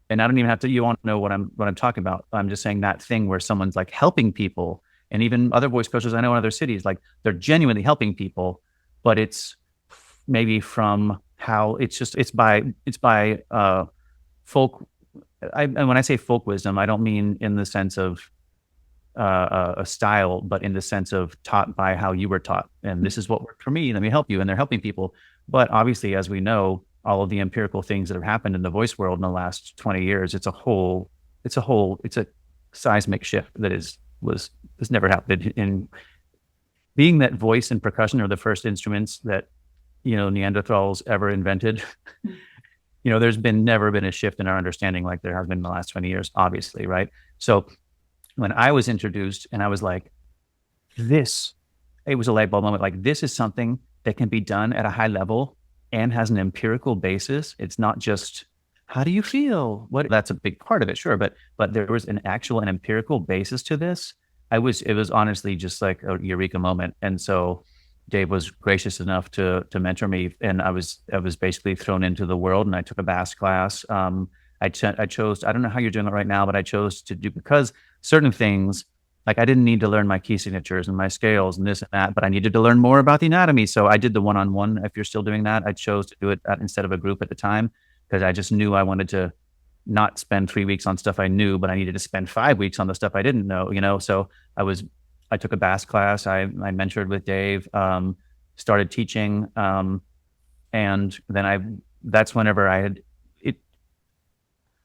And I don't even have to, you won't know what I'm talking about. I'm just saying that thing where someone's like helping people, and even other voice coaches I know in other cities, like they're genuinely helping people, but it's maybe from how it's by folk. And when I say folk wisdom, I don't mean in the sense of a style, but in the sense of taught by how you were taught. And this is what worked for me. Let me help you. And they're helping people. But obviously, as we know, all of the empirical things that have happened in the voice world in the last 20 years, it's a seismic shift that has never happened. In being that voice and percussion are the first instruments that, Neanderthals ever invented. There's never been a shift in our understanding like there has been in the last 20 years, obviously, right? So when I was introduced and I was like, it was a light bulb moment. Like, this is something that can be done at a high level and has an empirical basis. It's not just, how do you feel? That's a big part of it, sure. But there was an empirical basis to this. It was honestly just like a eureka moment. And so Dave was gracious enough to mentor me, and I was basically thrown into the world, and I took a bass class. I chose, I don't know how you're doing it right now, but I chose to do, because certain things, like I didn't need to learn my key signatures and my scales and this and that, but I needed to learn more about the anatomy. So I did the one-on-one. If you're still doing that, I chose to do it instead of a group at the time, because I just knew I wanted to not spend 3 weeks on stuff I knew, but I needed to spend 5 weeks on the stuff I didn't know, so I took a bass class. I mentored with Dave, started teaching. And then that's whenever I had it.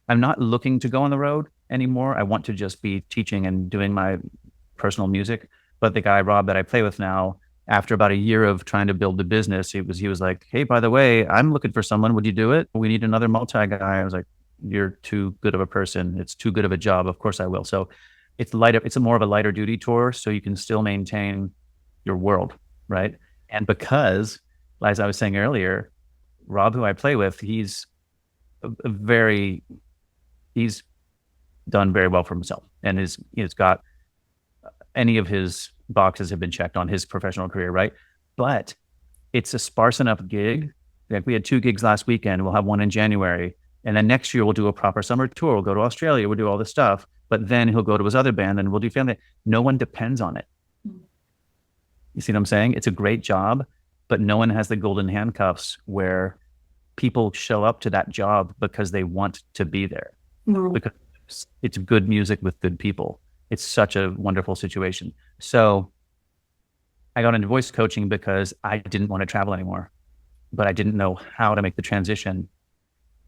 I'm not looking to go on the road anymore. I want to just be teaching and doing my personal music. But the guy, Rob, that I play with now, after about a year of trying to build the business, he was like, hey, by the way, I'm looking for someone. Would you do it? We need another multi guy. I was like, you're too good of a person. It's too good of a job. Of course I will. So it's lighter. It's more of a lighter duty tour, so you can still maintain your world, right? And because, as I was saying earlier, Rob, who I play with, he's done very well for himself, and he's got any of his boxes have been checked on his professional career, right? But it's a sparse enough gig. Like we had 2 gigs last weekend. We'll have one in January. And then next year we'll do a proper summer tour. We'll go to Australia. We'll do all this stuff. But then he'll go to his other band and we'll do family. No one depends on it. You see what I'm saying? It's a great job, but no one has the golden handcuffs where people show up to that job because they want to be there. Because it's good music with good people. It's such a wonderful situation. So I got into voice coaching because I didn't want to travel anymore, but I didn't know how to make the transition.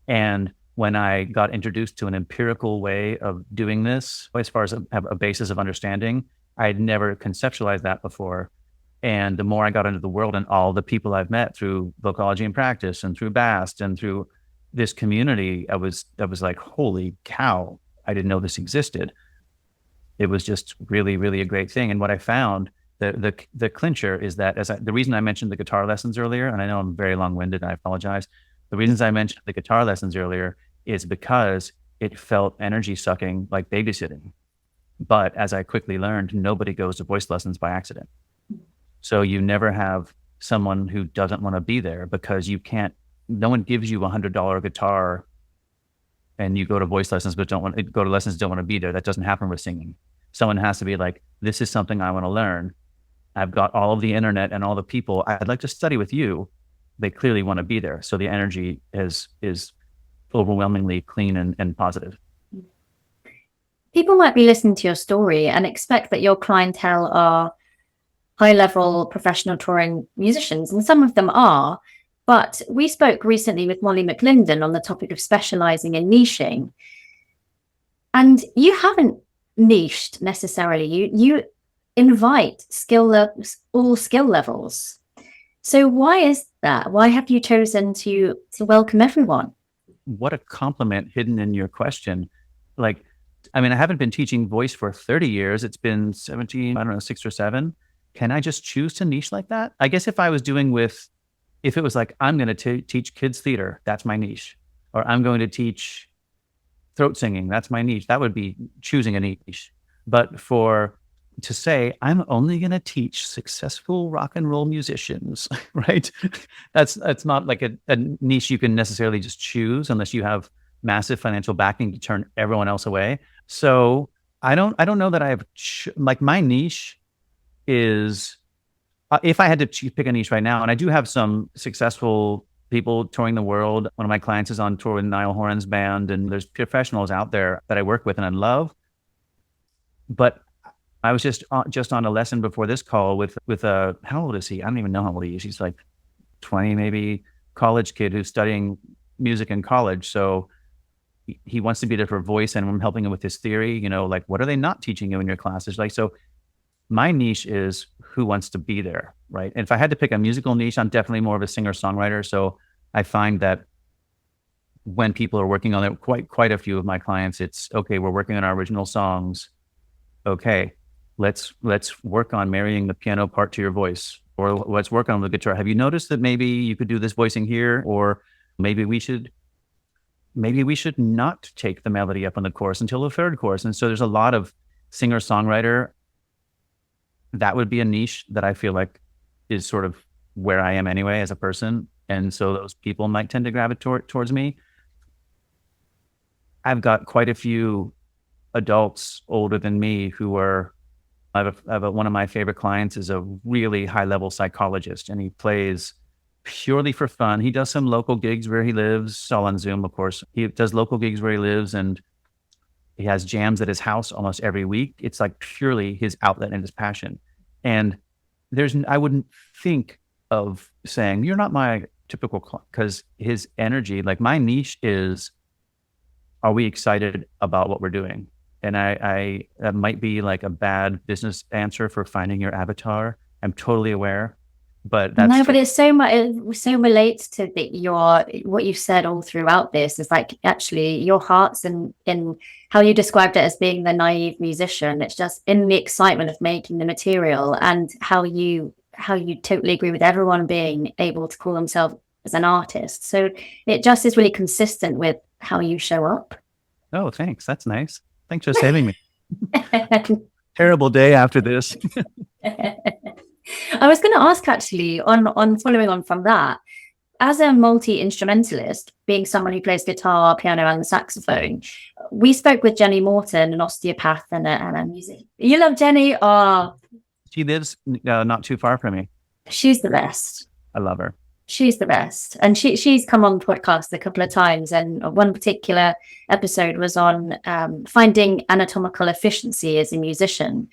And when I got introduced to an empirical way of doing this, as far as a basis of understanding, I had never conceptualized that before. And the more I got into the world and all the people I've met through Vocology and Practice and through BAST and through this community, I was like, holy cow, I didn't know this existed. It was just really, really a great thing. And what I found, the clincher is that the reason I mentioned the guitar lessons earlier, and I know I'm very long-winded, I apologize. The reasons I mentioned the guitar lessons earlier is because it felt energy sucking like babysitting. But as I quickly learned, nobody goes to voice lessons by accident. So you never have someone who doesn't want to be there because no one gives you $100 guitar and you go to voice lessons, but don't want to be there. That doesn't happen with singing. Someone has to be like, this is something I want to learn. I've got all of the internet and all the people. I'd like to study with you. They clearly want to be there. So the energy is overwhelmingly clean and positive. People might be listening to your story and expect that your clientele are high-level professional touring musicians, and some of them are. But we spoke recently with Molly McLinden on the topic of specializing in niching. And you haven't niched necessarily. You invite all skill levels. So why is that? Why have you chosen to welcome everyone? What a compliment hidden in your question. I haven't been teaching voice for 30 years. It's been 17, 6 or 7. Can I just choose to niche like that? I guess if it was like, I'm going to teach kids theater, that's my niche. Or I'm going to teach throat singing, that's my niche. That would be choosing a niche. But to say, I'm only going to teach successful rock and roll musicians, right? That's not like a niche you can necessarily just choose unless you have massive financial backing to turn everyone else away. So I don't know that I have, my niche is, if I had to pick a niche right now, and I do have some successful people touring the world. One of my clients is on tour with Niall Horan's band, and there's professionals out there that I work with and I love. But I was just on a lesson before this call with how old is he? I don't even know how old he is. He's like 20, maybe, college kid who's studying music in college. So he wants to be there for voice, and I'm helping him with his theory, what are they not teaching you in your classes? So my niche is who wants to be there, right? And if I had to pick a musical niche, I'm definitely more of a singer-songwriter. So I find that when people are working on it, quite a few of my clients, it's okay, we're working on our original songs. Okay, let's work on marrying the piano part to your voice, or let's work on the guitar. Have you noticed that maybe you could do this voicing here, or maybe we should not take the melody up on the chorus until the third chorus? And so there's a lot of singer-songwriter. That would be a niche that I feel like is sort of where I am anyway as a person. And so those people might tend to gravitate towards me. I've got quite a few adults older than me who are, one of my favorite clients is a really high level psychologist, and he plays purely for fun. He does some local gigs where he lives, all on Zoom, of course. He does local gigs where he lives, and he has jams at his house almost every week. It's like purely his outlet and his passion. And I wouldn't think of saying, you're not my typical client, because his energy, like my niche is, are we excited about what we're doing? And I that might be like a bad business answer for finding your avatar. I'm totally aware, but that's no, but it's so much. It so relates to what you've said all throughout this. Is like actually your heart's in how you described it as being the naive musician. It's just in the excitement of making the material, and how you totally agree with everyone being able to call themselves as an artist. So it just is really consistent with how you show up. Oh, thanks. That's nice. Thanks for saving me. terrible day after this. I was going to ask actually on following on from that, as a multi-instrumentalist, being someone who plays guitar, piano, and the saxophone, we spoke with Jenny Morton, an osteopath and a musician. You love Jenny? Oh, She lives not too far from me. she's the best. I love her. She's the best. And she's come on the podcast a couple of times. And one particular episode was on finding anatomical efficiency as a musician.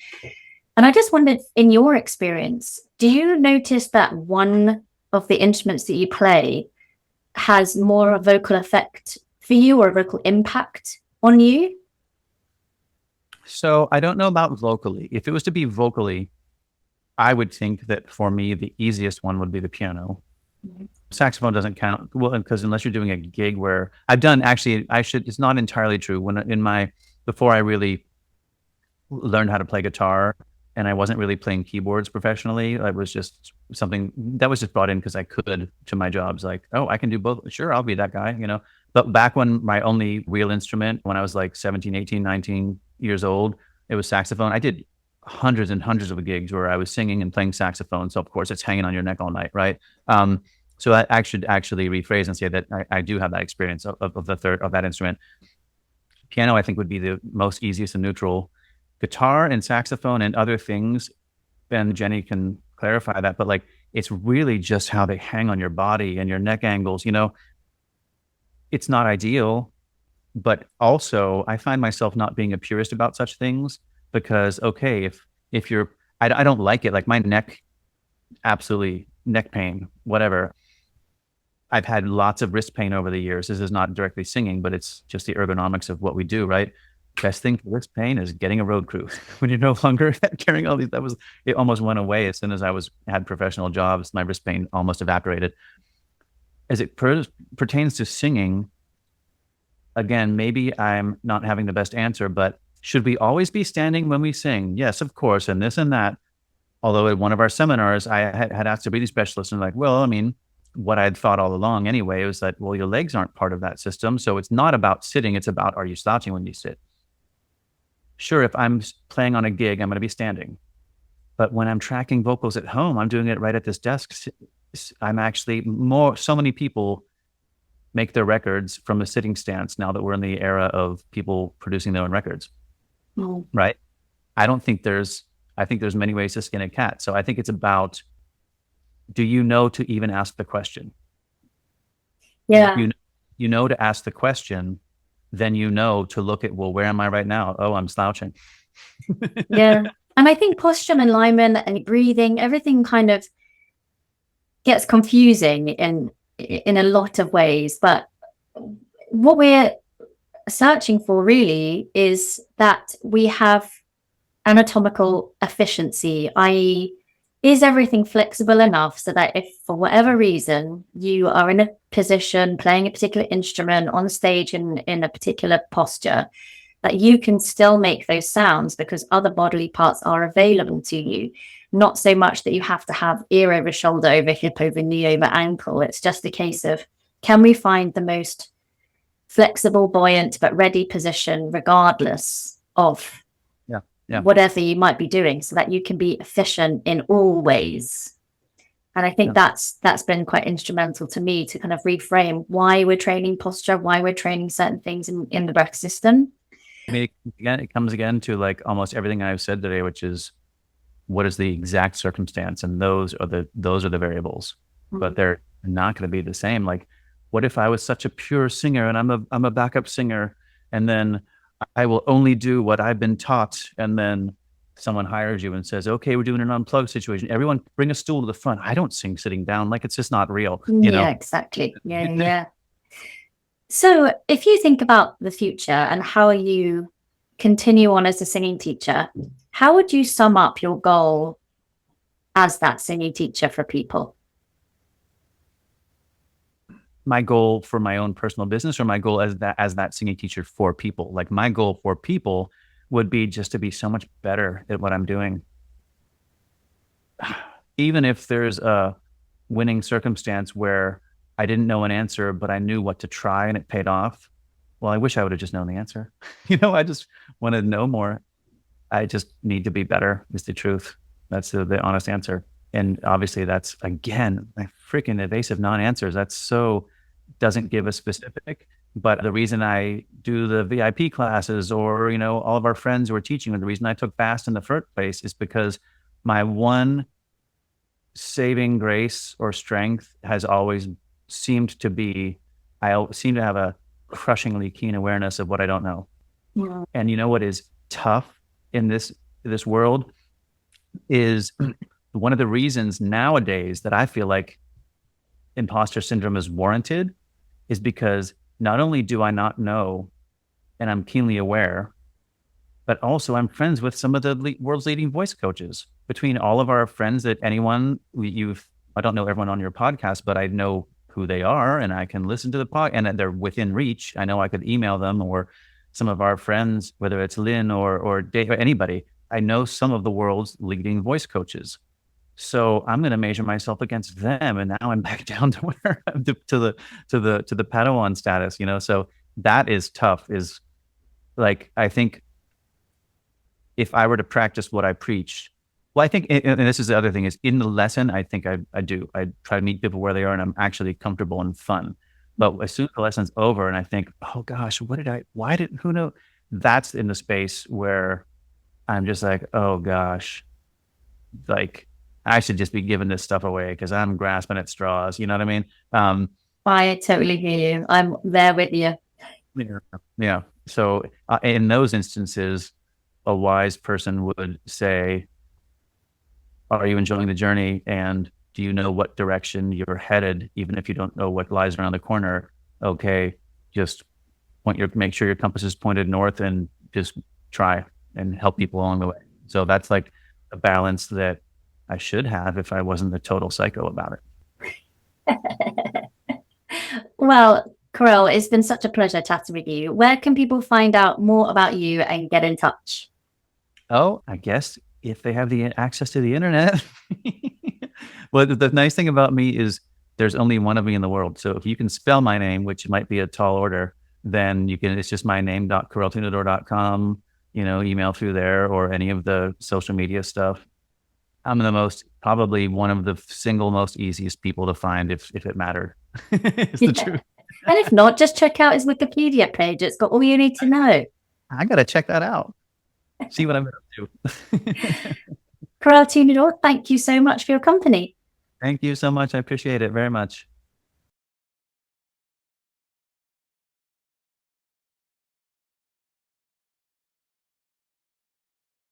And I just wondered, in your experience, do you notice that one of the instruments that you play has more a vocal effect for you or a vocal impact on you? So I don't know about vocally. If it was to be vocally, I would think that for me, the easiest one would be the piano. Mm-hmm. Saxophone doesn't count. Well, because unless you're doing a gig where I've done, actually, it's not entirely true. Before I really learned how to play guitar, and I wasn't really playing keyboards professionally. I was just something that was just brought in because I could to my jobs. Like, oh, I can do both. Sure, I'll be that guy, But back when my only real instrument, when I was like 17, 18, 19 years old, it was saxophone. I did hundreds and hundreds of gigs where I was singing and playing saxophone. So of course it's hanging on your neck all night, right? So I should actually rephrase and say that I do have that experience of that instrument. Piano, I think, would be the most easiest and neutral. Guitar and saxophone and other things, and Jenny can clarify that, but like, it's really just how they hang on your body and your neck angles. It's not ideal, but also I find myself not being a purist about such things because, okay, if you're, I don't like it. Like my neck, absolutely neck pain, whatever. I've had lots of wrist pain over the years. This is not directly singing, but it's just the ergonomics of what we do, right? Best thing for wrist pain is getting a road crew. When you're no longer carrying all these, it almost went away as soon as I had professional jobs. My wrist pain almost evaporated. As it pertains to singing, again, maybe I'm not having the best answer, but should we always be standing when we sing? Yes, of course, and this and that. Although at one of our seminars, I had asked a breathing specialist, and like, well, I mean, what I had thought all along anyway was that, well, your legs aren't part of that system. So it's not about sitting. It's about, are you slouching when you sit? Sure, if I'm playing on a gig, I'm going to be standing. But when I'm tracking vocals at home, I'm doing it right at this desk. I'm actually so many people make their records from a sitting stance now that we're in the era of people producing their own records. Oh. Right? I think there's many ways to skin a cat. So I think it's about, do you know to even ask the question? Yeah. You know to ask the question, then you know to look at, well, where am I right now? Oh, I'm slouching. Yeah. And I think posture and alignment and breathing, everything kind of gets confusing in a lot of ways. But what we're searching for really is that we have anatomical efficiency, i.e., is everything flexible enough so that if for whatever reason you are in a position playing a particular instrument on stage in a particular posture, that you can still make those sounds because other bodily parts are available to you. Not so much that you have to have ear over shoulder, over hip, over knee, over ankle. It's just a case of, can we find the most flexible, buoyant, but ready position regardless of whatever you might be doing, so that you can be efficient in all ways. And I think that's been quite instrumental to me to kind of reframe why we're training posture, why we're training certain things in the breath system. I mean, it comes again to like almost everything I've said today, which is, what is the exact circumstance? And those are the variables, but they're not going to be the same. Like, what if I was such a pure singer and I'm a backup singer, and then I will only do what I've been taught, and then someone hires you and says, okay, we're doing an unplugged situation. Everyone bring a stool to the front. I don't sing sitting down. Like, it's just not real. You know? Exactly. Yeah. So if you think about the future and how you continue on as a singing teacher, how would you sum up your goal as that singing teacher for people? My goal for my own personal business, or my goal as that singing teacher for people? Like, my goal for people would be just to be so much better at what I'm doing. Even if there's a winning circumstance where I didn't know an answer, but I knew what to try and it paid off. Well, I wish I would have just known the answer. I just want to know more. I just need to be better is the truth. That's the honest answer. And obviously that's, again, a freaking evasive non-answers. That's so doesn't give a specific. But the reason I do the VIP classes, or, you know, all of our friends who are teaching, or the reason I took FAST in the first place is because my one saving grace or strength has always seemed to be, I seem to have a crushingly keen awareness of what I don't know. Yeah. And you know what is tough in this world is one of the reasons nowadays that I feel like imposter syndrome is warranted is because not only do I not know, and I'm keenly aware, but also I'm friends with some of the world's leading voice coaches. Between all of our friends, that anyone I don't know everyone on your podcast, but I know who they are, and I can listen to the pod, and they're within reach. I know I could email them, or some of our friends, whether it's Lynn or Dave or anybody. I know some of the world's leading voice coaches. So I'm going to measure myself against them, and now I'm back down to where to the Padawan status, you know. So that is tough. Is like, I think if I were to practice what I preach, well, I think, and this is the other thing, is in the lesson, I think I try to meet people where they are, and I'm actually comfortable and fun. But as soon as the lesson's over, and I think, oh gosh, who knows? That's in the space where I'm just like, oh gosh, like, I should just be giving this stuff away because I'm grasping at straws. You know what I mean? I totally hear you. I'm there with you. Yeah. So in those instances, a wise person would say, are you enjoying the journey? And do you know what direction you're headed? Even if you don't know what lies around the corner, okay, just make sure your compass is pointed north, and just try and help people along the way. So that's like a balance that I should have if I wasn't a total psycho about it. Well, Korel, it's been such a pleasure chatting with you. Where can people find out more about you and get in touch? Oh, I guess if they have the access to the internet. Well, the nice thing about me is there's only one of me in the world. So if you can spell my name, which might be a tall order, then it's just my name.koreltunador.com, you know, email through there, or any of the social media stuff. I'm probably one of the single most easiest people to find if it mattered. It's the truth. And if not, just check out his Wikipedia page. It's got all you need to know. I got to check that out. See what I'm up to. Korel Tunador, thank you so much for your company. Thank you so much. I appreciate it very much.